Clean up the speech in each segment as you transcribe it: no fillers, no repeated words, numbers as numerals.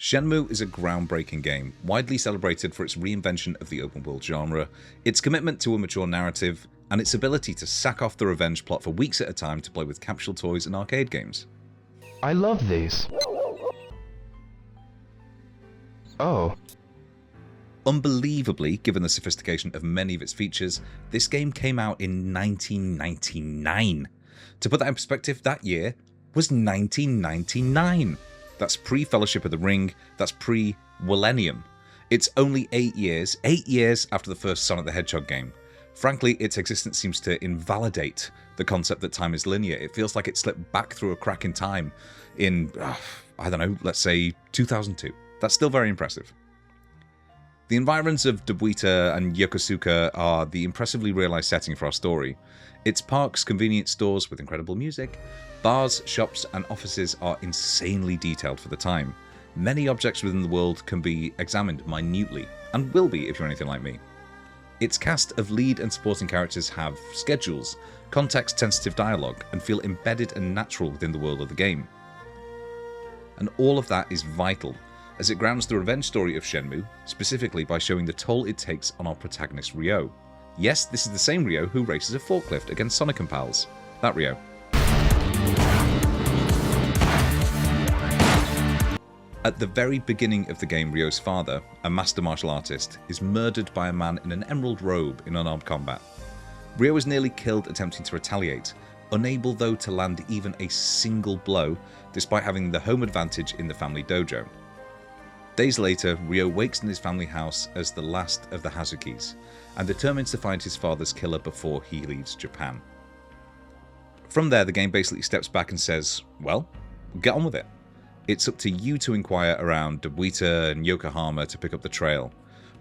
Shenmue is a groundbreaking game, widely celebrated for its reinvention of the open world genre, its commitment to a mature narrative, and its ability to sack off the revenge plot for weeks at a time to play with capsule toys and arcade games. I love these. Oh. Unbelievably, given the sophistication of many of its features, this game came out in 1999. To put that in perspective, that year was 1999. That's pre-Fellowship of the Ring, that's pre-Millennium. It's only 8 years after the first Sonic the Hedgehog game. Frankly, its existence seems to invalidate the concept that time is linear. It feels like it slipped back through a crack in time in, I don't know, let's say 2002. That's still very impressive. The environs of Dobuita and Yokosuka are the impressively realised setting for our story. Its parks, convenience stores with incredible music, bars, shops and offices are insanely detailed for the time. Many objects within the world can be examined minutely, and will be if you're anything like me. Its cast of lead and supporting characters have schedules, context-sensitive dialogue, and feel embedded and natural within the world of the game. And all of that is vital, as it grounds the revenge story of Shenmue, specifically by showing the toll it takes on our protagonist Ryo. Yes, this is the same Ryo who races a forklift against Sonic and pals. That Ryo. At the very beginning of the game, Ryo's father, a master martial artist, is murdered by a man in an emerald robe in unarmed combat. Ryo is nearly killed attempting to retaliate, unable though to land even a single blow, despite having the home advantage in the family dojo. Days later, Ryo wakes in his family house as the last of the Hazukis, and determines to find his father's killer before he leaves Japan. From there, the game basically steps back and says, well, get on with it. It's up to you to inquire around Dobuita and Yokohama to pick up the trail,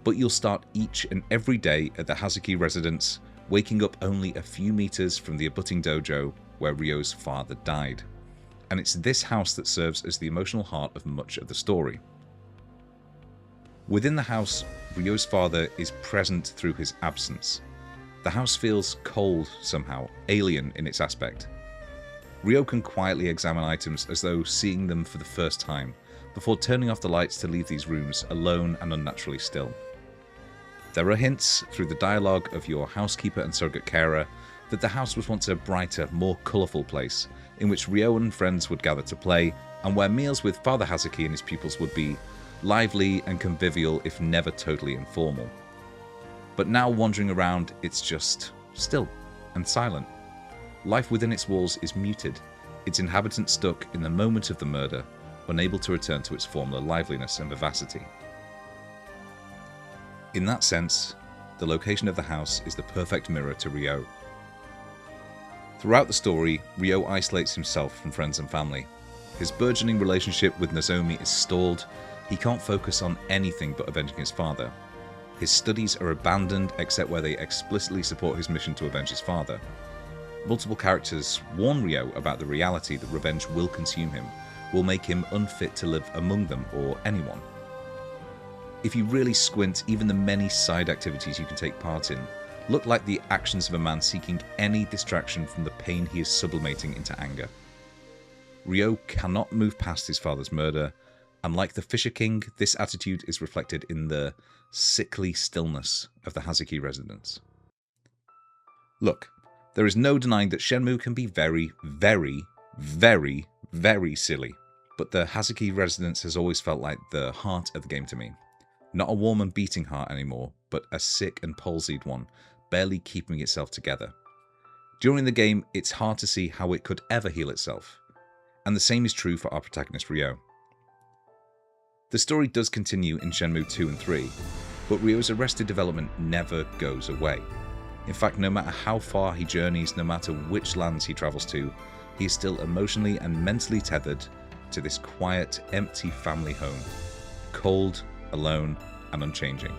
but you'll start each and every day at the Hazuki residence, waking up only a few meters from the abutting dojo where Ryo's father died. And it's this house that serves as the emotional heart of much of the story. Within the house, Ryo's father is present through his absence. The house feels cold somehow, alien in its aspect. Ryo can quietly examine items as though seeing them for the first time, before turning off the lights to leave these rooms alone and unnaturally still. There are hints through the dialogue of your housekeeper and surrogate carer that the house was once a brighter, more colourful place, in which Ryo and friends would gather to play, and where meals with Father Hazuki and his pupils would be lively and convivial if never totally informal. But now wandering around, it's just still and silent. Life within its walls is muted, its inhabitants stuck in the moment of the murder, unable to return to its former liveliness and vivacity. In that sense, the location of the house is the perfect mirror to Ryo. Throughout the story, Ryo isolates himself from friends and family. His burgeoning relationship with Nozomi is stalled, he can't focus on anything but avenging his father. His studies are abandoned except where they explicitly support his mission to avenge his father. Multiple characters warn Ryo about the reality that revenge will consume him, will make him unfit to live among them or anyone. If you really squint, even the many side activities you can take part in look like the actions of a man seeking any distraction from the pain he is sublimating into anger. Ryo cannot move past his father's murder, and like the Fisher King, this attitude is reflected in the sickly stillness of the Hazuki residence. Look, there is no denying that Shenmue can be very, very, very, very silly, but the Hazuki residence has always felt like the heart of the game to me. Not a warm and beating heart anymore, but a sick and palsied one, barely keeping itself together. During the game, it's hard to see how it could ever heal itself, and the same is true for our protagonist Ryo. The story does continue in Shenmue 2 and 3, but Ryo's arrested development never goes away. In fact, no matter how far he journeys, no matter which lands he travels to, he is still emotionally and mentally tethered to this quiet, empty family home, cold, alone, and unchanging.